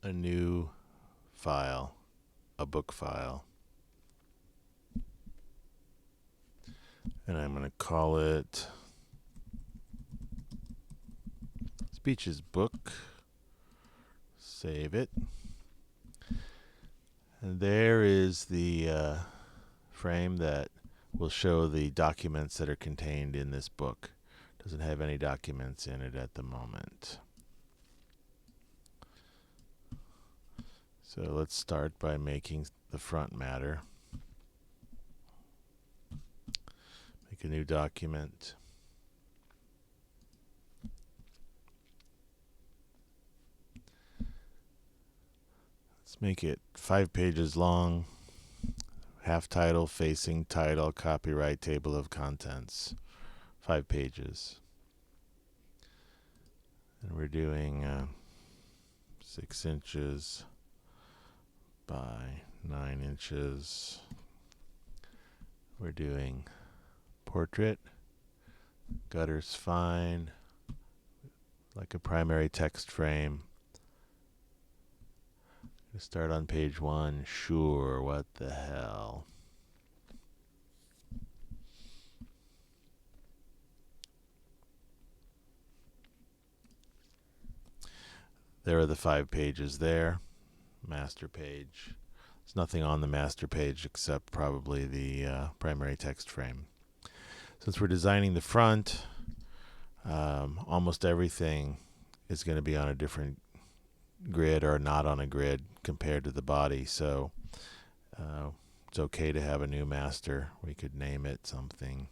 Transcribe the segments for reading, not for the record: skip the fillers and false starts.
a new file, a book file, and I'm going to call it Speeches Book. Save it. And there is the frame that will show the documents that are contained in this book. Doesn't have any documents in it at the moment. So let's start by making the front matter. Make a new document. Let's make it 5 pages long. Half title, facing title, copyright, table of contents. 5 pages. And we're doing 6 inches by 9 inches. We're doing portrait. Gutter's fine. Like a primary text frame. Start on page 1. Sure, what the hell. There are the 5 pages there. Master page. There's nothing on the master page except probably the primary text frame. Since we're designing the front, almost everything is going to be on a different grid or not on a grid compared to the body. So it's okay to have a new master. We could name it something.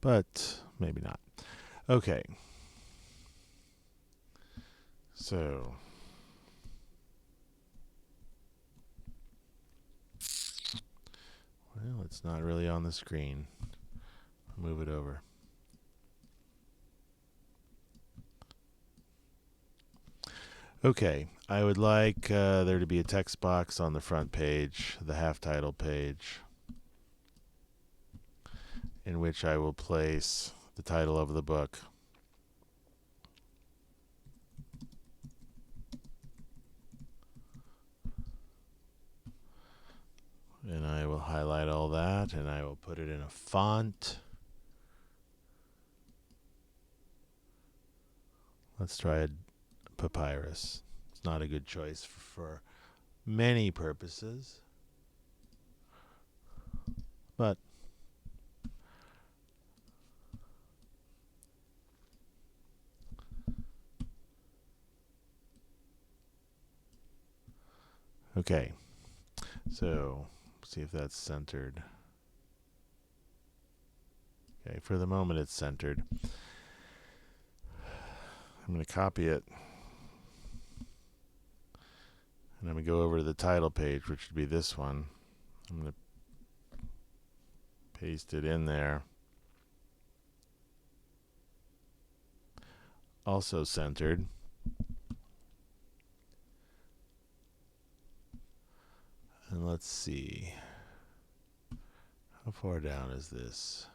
But maybe not. Okay. So well, it's not really on the screen. I'll move it over. Okay, I would like there to be a text box on the front page, the half title page, in which I will place the title of the book. And I will highlight all that, and I will put it in a font. Let's try a papyrus. It's not a good choice for many purposes, but okay. So see if that's centered. Okay, for the moment it's centered. I'm going to copy it. And I'm going to go over to the title page, which would be this one. I'm going to paste it in there. Also centered. And let's see. How far down is this?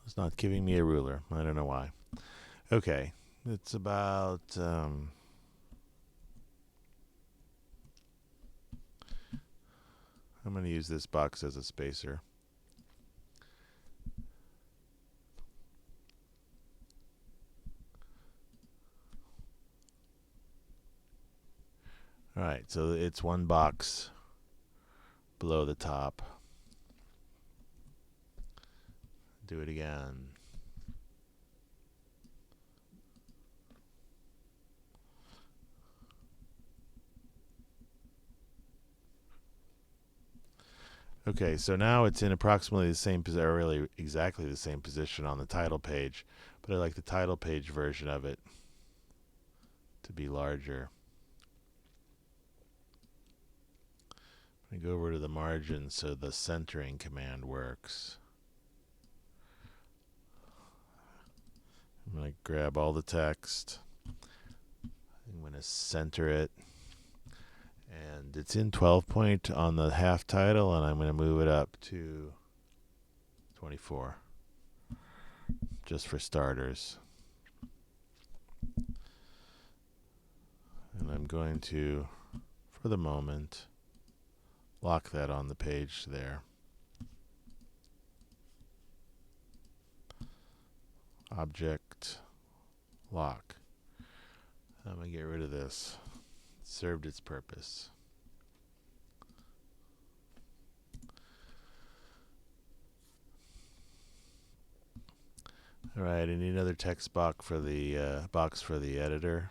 It's not giving me a ruler. I don't know why. Okay. It's about I'm going to use this box as a spacer. Alright, so it's one box below the top. Do it again. Okay, so now it's in approximately the same position, or really exactly the same position on the title page, but I like the title page version of it to be larger. I go over to the margin so the centering command works. I'm going to grab all the text. I'm going to center it. And it's in 12 point on the half title, and I'm going to move it up to 24, just for starters. And I'm going to, for the moment, lock that on the page there. Object, lock. I'm going to get rid of this. It served its purpose. All right, I need another text box for the editor.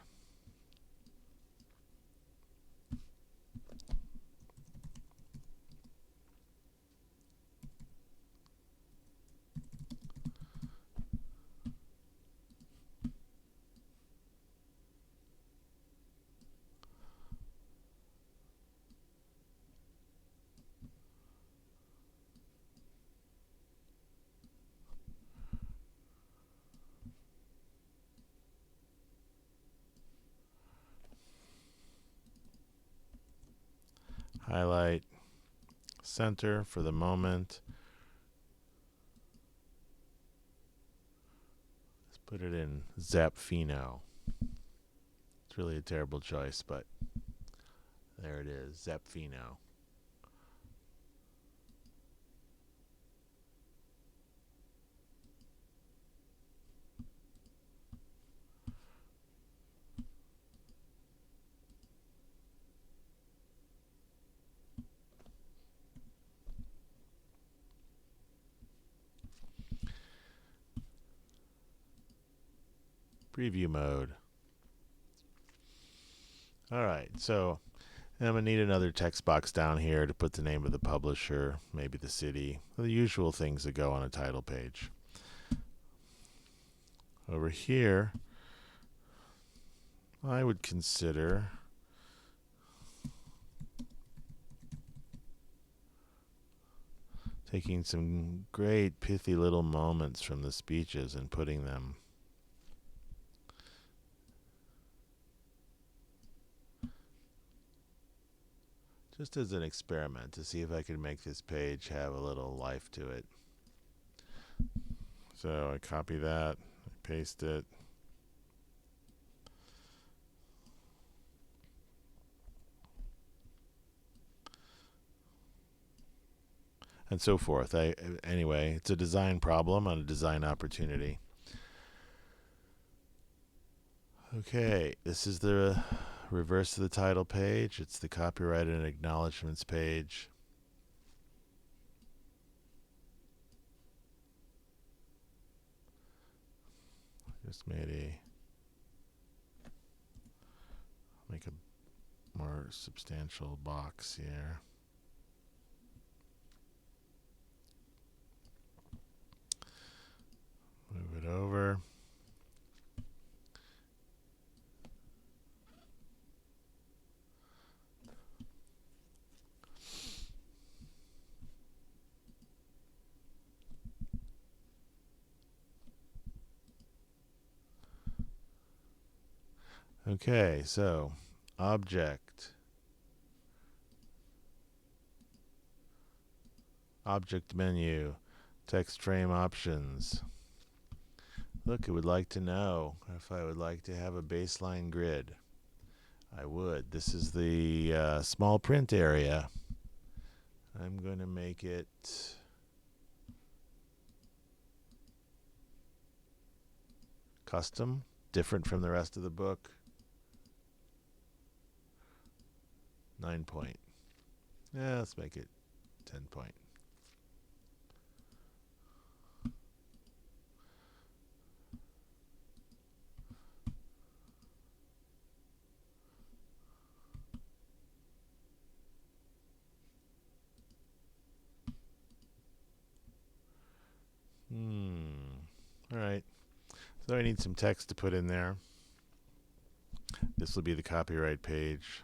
Highlight, center for the moment. Let's put it in Zapfino. It's really a terrible choice, but there it is, Zapfino. Preview mode. Alright, so I'm going to need another text box down here to put the name of the publisher, maybe the city, the usual things that go on a title page. Over here, I would consider taking some great pithy little moments from the speeches and putting them just as an experiment to see if I could make this page have a little life to it. So I copy that, I paste it. And so forth. Anyway, it's a design problem and a design opportunity. Okay, this is the reverse of the title page. It's the copyright and acknowledgments page. Just make a more substantial box here. Move it over. Okay, so object menu, text frame options. Look, it would like to know if I would like to have a baseline grid. I would. This is the small print area. I'm going to make it custom, different from the rest of the book. 9 point. Yeah, let's make it 10 point. All right. So I need some text to put in there. This will be the copyright page.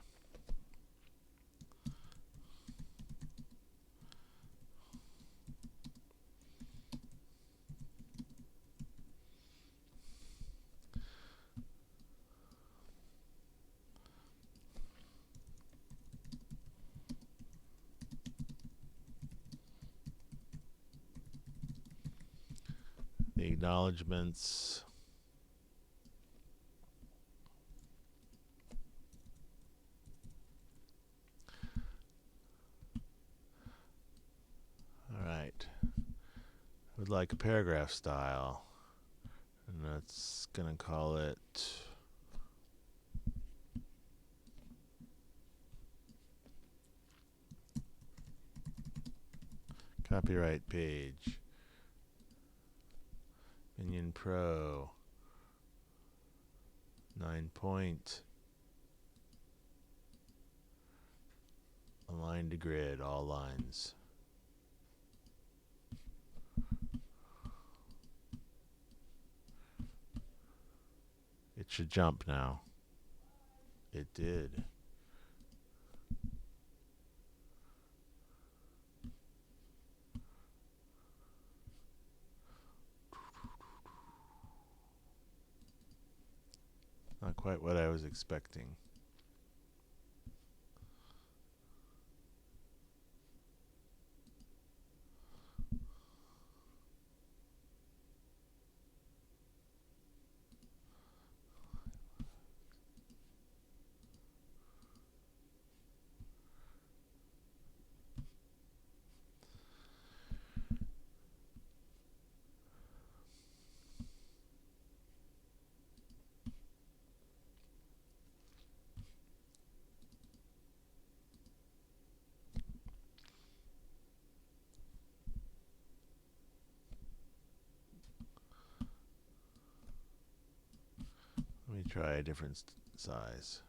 the acknowledgements. All right. I would like a paragraph style, and that's going to call it copyright page. Minion Pro 9-point align to grid, all lines. It should jump now. It did. Not quite what I was expecting. Let me try a different size.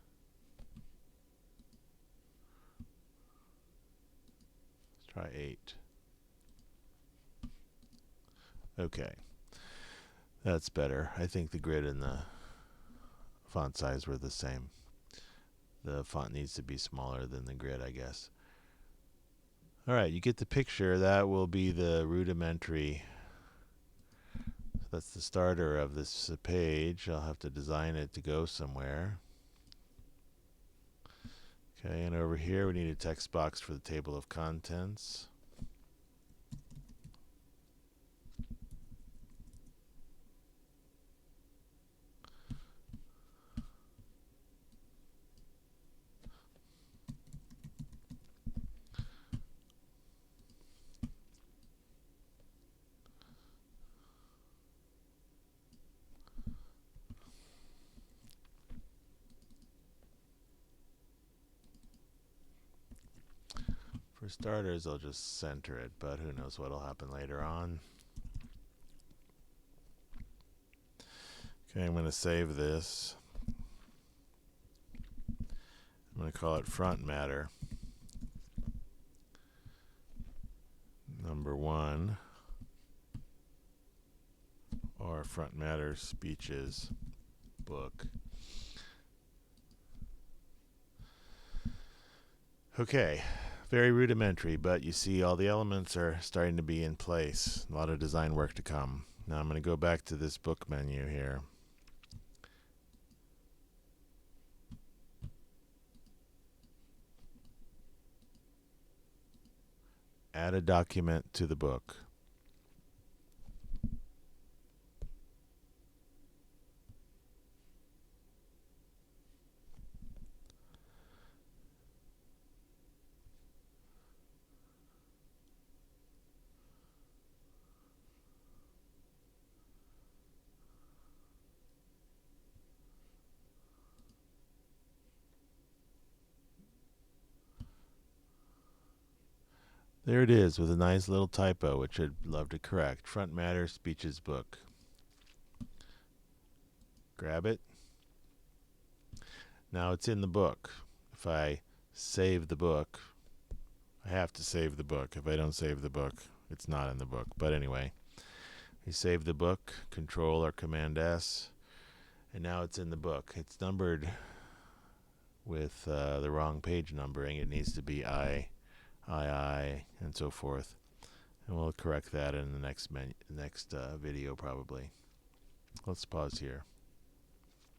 Let's try 8. Okay. That's better. I think the grid and the font size were the same. The font needs to be smaller than the grid, I guess. All right, you get the picture. That will be the rudimentary. So that's the starter of this page. I'll have to design it to go somewhere. Okay, and over here we need a text box for the table of contents. For starters, I'll just center it, but who knows what'll happen later on. Okay, I'm going to save this. I'm going to call it front matter. Number 1, or front matter speeches book. Okay, very rudimentary, but you see all the elements are starting to be in place. A lot of design work to come. Now I'm going to go back to this book menu here. Add a document to the book. There it is with a nice little typo, which I'd love to correct. Front matter speeches book. Grab it. Now it's in the book. If I save the book, I have to save the book. If I don't save the book, it's not in the book. But anyway, you save the book, Control or Command S, and now it's in the book. It's numbered with the wrong page numbering. It needs to be I, and so forth. And we'll correct that in the next video probably. Let's pause here.